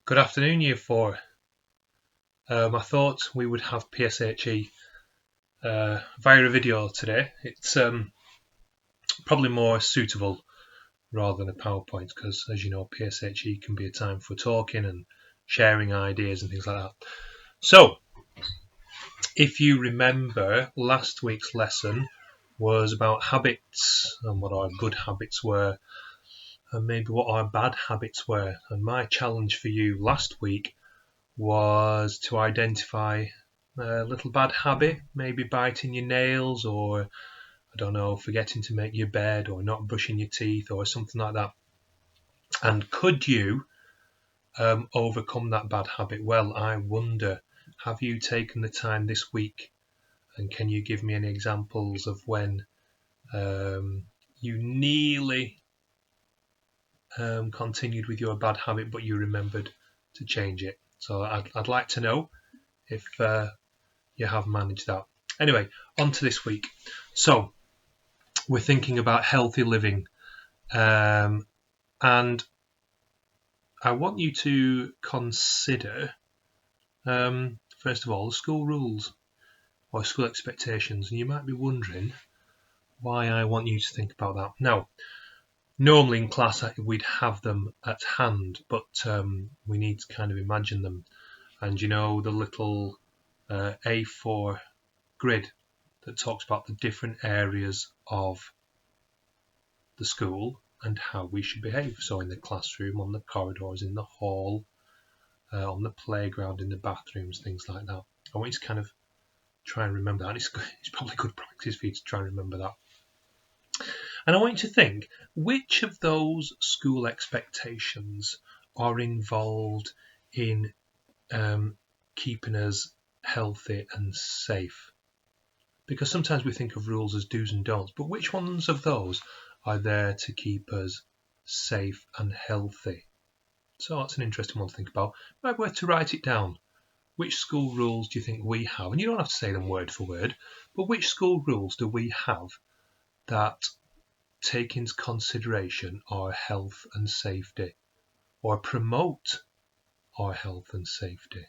Good afternoon, Year 4. I thought we would have PSHE via a video today. It's probably more suitable rather than a PowerPoint because, as you know, PSHE can be a time for talking and sharing ideas and things like that. So, if you remember, last week's lesson was about habits and what our good habits were and maybe what our bad habits were. And my challenge for you last week was to identify a little bad habit, maybe biting your nails or, I don't know, forgetting to make your bed or not brushing your teeth or something like that. And could you overcome that bad habit? Well, I wonder, have you taken the time this week and can you give me any examples of when you nearly continued with your bad habit but you remembered to change it? So I'd like to know if you have managed that. Anyway, on to this week. So we're thinking about healthy living, and I want you to consider, first of all, the school rules or school expectations. And you might be wondering why I want you to think about that. Now, normally in class we'd have them at hand, but we need to kind of imagine them. And you know the little A4 grid that talks about the different areas of the school and how we should behave. So in the classroom, on the corridors, in the hall, on the playground, in the bathrooms, things like that. I want you to kind of try and remember that. It's probably good practice for you to try and remember that. And I want you to think, which of those school expectations are involved in keeping us healthy and safe? Because sometimes we think of rules as do's and don'ts, but which ones of those are there to keep us safe and healthy? So that's an interesting one to think about. Might be worth to write it down. Which school rules do you think we have? And you don't have to say them word for word, but which school rules do we have that take into consideration our health and safety or promote our health and safety?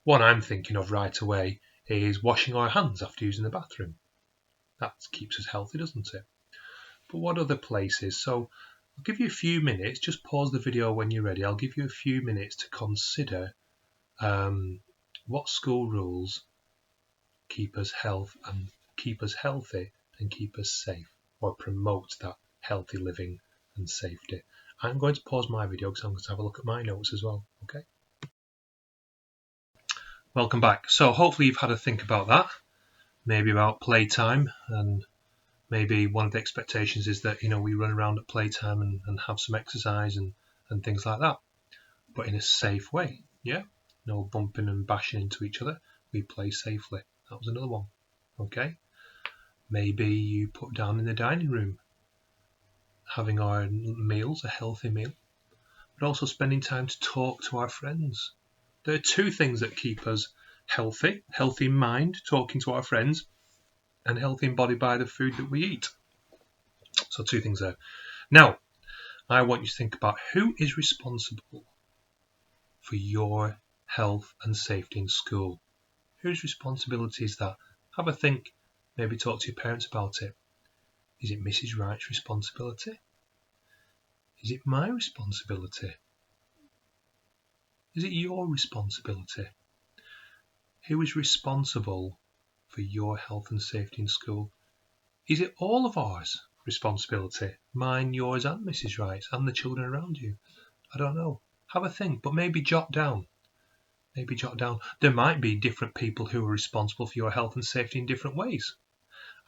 One I'm thinking of right away is washing our hands after using the bathroom. That keeps us healthy, doesn't it? But what other places? So I'll give you a few minutes. Just pause the video when you're ready. I'll give you a few minutes to consider what school rules keep us healthy and keep us safe, or promote that healthy living and safety. I'm going to pause my video because I'm going to have a look at my notes as well. Okay. Welcome back. So hopefully you've had a think about that, maybe about playtime, and maybe one of the expectations is that, you know, we run around at playtime and have some exercise and things like that, but in a safe way. Yeah, no bumping and bashing into each other. We play safely. That was another one. Okay. Maybe you put down in the dining room having our meals, a healthy meal, but also spending time to talk to our friends. There are two things that keep us healthy in mind, talking to our friends, and healthy in body by the food that we eat. So two things there. Now, I want you to think about who is responsible for your health and safety in school. Whose responsibility is that? Have a think, maybe talk to your parents about it. Is it Mrs. Wright's responsibility? Is it my responsibility? Is it your responsibility? Who is responsible for your health and safety in school? Is it all of ours responsibility? Mine, yours and Mrs. Wright's and the children around you? I don't know. Have a think, but maybe jot down. There might be different people who are responsible for your health and safety in different ways.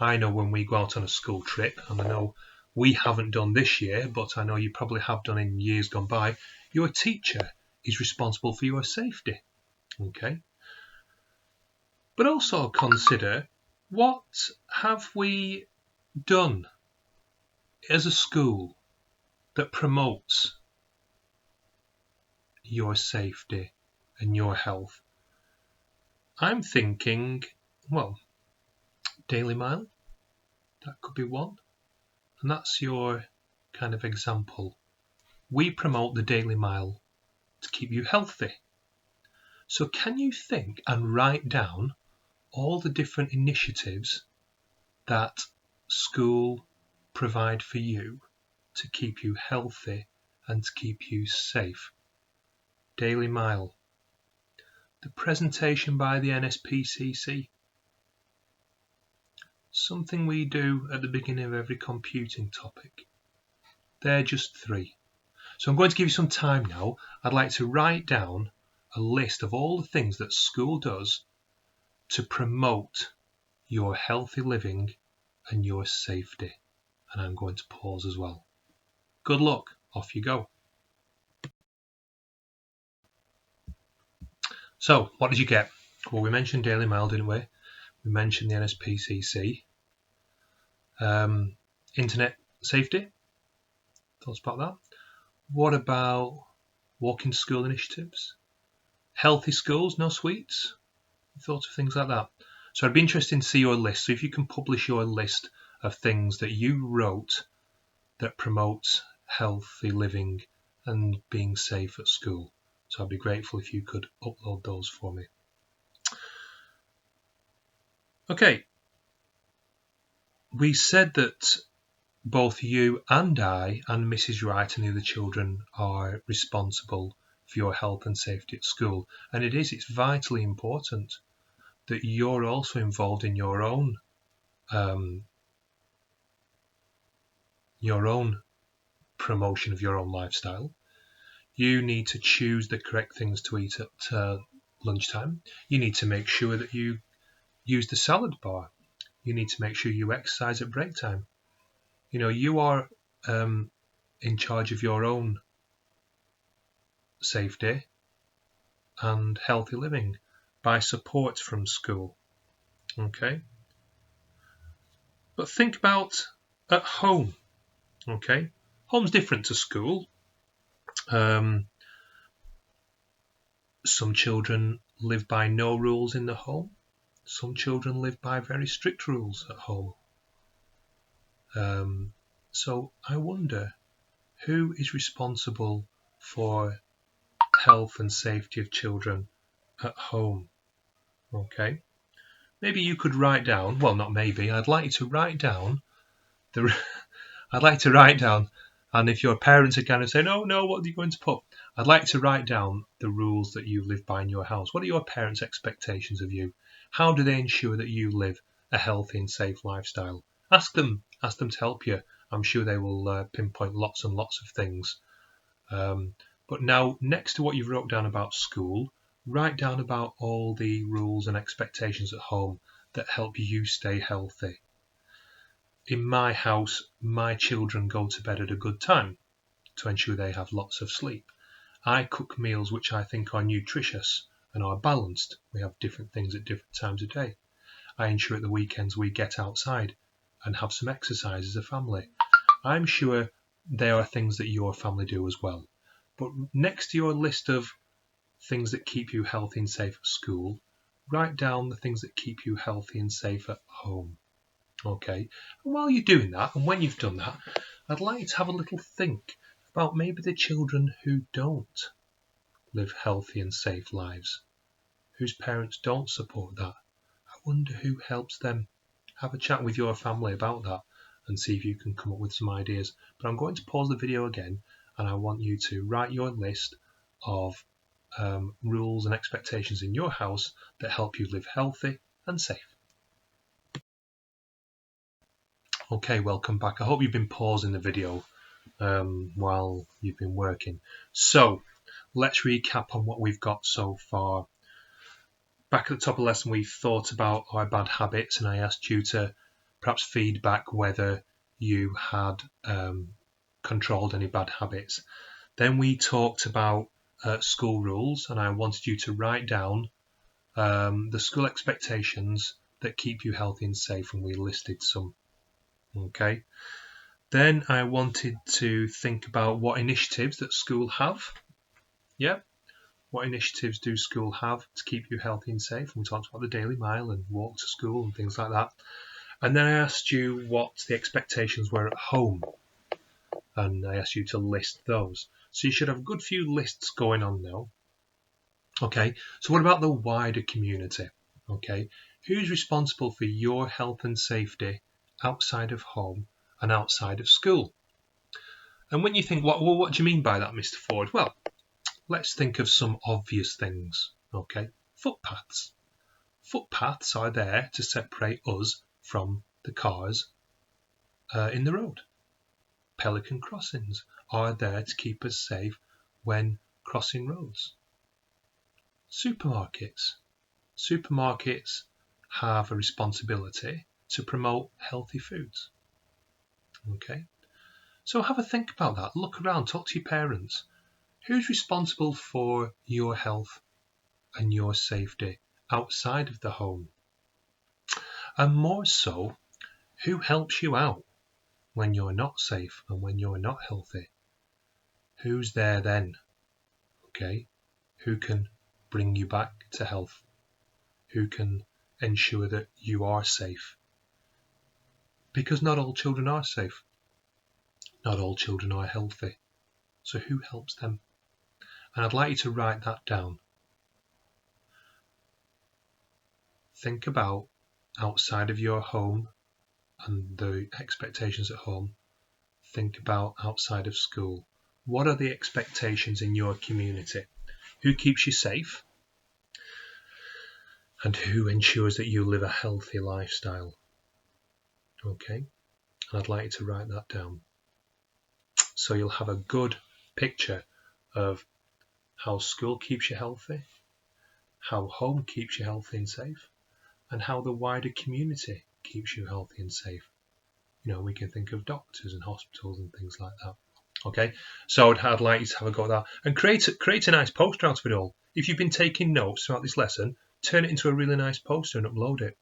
I know when we go out on a school trip, and I know we haven't done this year, but I know you probably have done in years gone by, your teacher is responsible for your safety. Okay? But also consider, what have we done as a school that promotes your safety and your health? I'm thinking, well, Daily Mile, that could be one. And that's your kind of example. We promote the Daily Mile to keep you healthy. So can you think and write down all the different initiatives that school provide for you to keep you healthy and to keep you safe? Daily Mile, the presentation by the NSPCC, something we do at the beginning of every computing topic. They're just 3. So I'm going to give you some time now. I'd like to write down a list of all the things that school does to promote your healthy living and your safety. And I'm going to pause as well. Good luck. Off you go. So, what did you get? Well, we mentioned Daily Mail, didn't we? We mentioned the NSPCC. Internet safety. Thoughts about that? What about walking to school initiatives? Healthy schools, no sweets? Thoughts of things like that? So I'd be interested to see your list. So if you can publish your list of things that you wrote that promotes healthy living and being safe at school. So I'd be grateful if you could upload those for me. Okay. We said that both you and I and Mrs. Wright and the other children are responsible for your health and safety at school. And it's vitally important that you're also involved in your own promotion of your own lifestyle. You need to choose the correct things to eat at lunchtime. You need to make sure that you use the salad bar. You need to make sure you exercise at break time. You know, you are in charge of your own safety and healthy living by support from school. Okay? But think about at home. Okay? Home's different to school. Some children live by no rules in the home. Some children live by very strict rules at home. So I wonder who is responsible for health and safety of children at home. Okay, maybe you could write down. Well, not maybe. I'd like you to write down the. I'd like to write down, and if your parents are kind of saying, "Oh no, what are you going to put?" I'd like to write down the rules that you live by in your house. What are your parents' expectations of you? How do they ensure that you live a healthy and safe lifestyle? Ask them to help you. I'm sure they will pinpoint lots and lots of things. But now, next to what you've wrote down about school, write down about all the rules and expectations at home that help you stay healthy. In my house, my children go to bed at a good time to ensure they have lots of sleep. I cook meals which I think are nutritious and are balanced. We have different things at different times of day. I ensure at the weekends we get outside and have some exercise as a family. I'm sure there are things that your family do as well. But next to your list of things that keep you healthy and safe at school, write down the things that keep you healthy and safe at home. Okay, and while you're doing that, and when you've done that, I'd like you to have a little think about maybe the children who don't live healthy and safe lives, whose parents don't support that. I wonder who helps them. Have a chat with your family about that and see if you can come up with some ideas. But I'm going to pause the video again, and I want you to write your list of rules and expectations in your house that help you live healthy and safe. Okay, welcome back. I hope you've been pausing the video while you've been working. So let's recap on what we've got so far. Back at the top of the lesson, we thought about our bad habits, and I asked you to perhaps feedback whether you had controlled any bad habits. Then we talked about school rules, and I wanted you to write down the school expectations that keep you healthy and safe, and we listed some. Okay. Then I wanted to think about what initiatives that school have. Yeah. What initiatives do school have to keep you healthy and safe? And we talked about the Daily Mile and walk to school and things like that. And then I asked you what the expectations were at home. And I asked you to list those. So you should have a good few lists going on now. Okay, so what about the wider community? Okay, who's responsible for your health and safety outside of home and outside of school? And when you think, what do you mean by that, Mr. Ford? Well, let's think of some obvious things. Okay, footpaths. Footpaths are there to separate us from the cars in the road. Pelican crossings are there to keep us safe when crossing roads. Supermarkets. Supermarkets have a responsibility to promote healthy foods. Okay, so have a think about that. Look around, talk to your parents. Who's responsible for your health and your safety outside of the home? And more so, who helps you out when you're not safe and when you're not healthy? Who's there then? Okay, who can bring you back to health? Who can ensure that you are safe? Because not all children are safe. Not all children are healthy. So who helps them? And I'd like you to write that down. Think about outside of your home and the expectations at home. Think about outside of school. What are the expectations in your community? Who keeps you safe? And who ensures that you live a healthy lifestyle? Okay, and I'd like you to write that down. So you'll have a good picture of how school keeps you healthy, how home keeps you healthy and safe, and how the wider community keeps you healthy and safe. You know, we can think of doctors and hospitals and things like that. Okay, so I'd like you to have a go at that and create a nice poster out of it all. If you've been taking notes throughout this lesson, turn it into a really nice poster and upload it.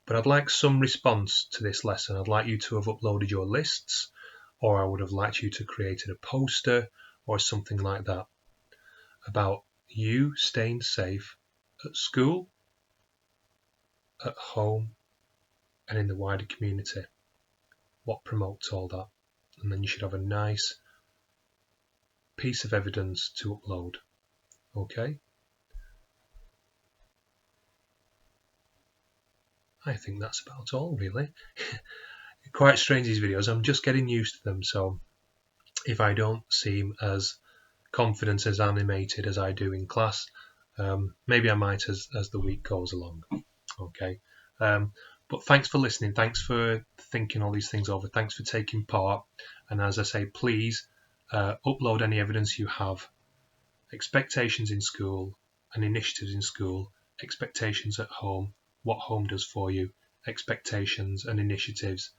But I'd like some response to this lesson. I'd like you to have uploaded your lists, or I would have liked you to create a poster or something like that about you staying safe at school, at home, and in the wider community. What promotes all that? And then you should have a nice piece of evidence to upload. Okay? I think that's about all, really. Quite strange, these videos. I'm just getting used to them, so if I don't seem as confident, as animated as I do in class, maybe I might as the week goes along. Okay? But thanks for listening. Thanks for thinking all these things over. Thanks for taking part. And as I say, please upload any evidence you have. Expectations in school and initiatives in school. Expectations at home. What home does for you. Expectations and initiatives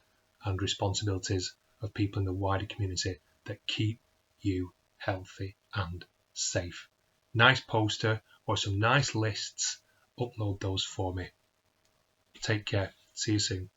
and responsibilities of people in the wider community that keep you healthy and safe. Nice poster or some nice lists. Upload those for me. Take care. See you soon.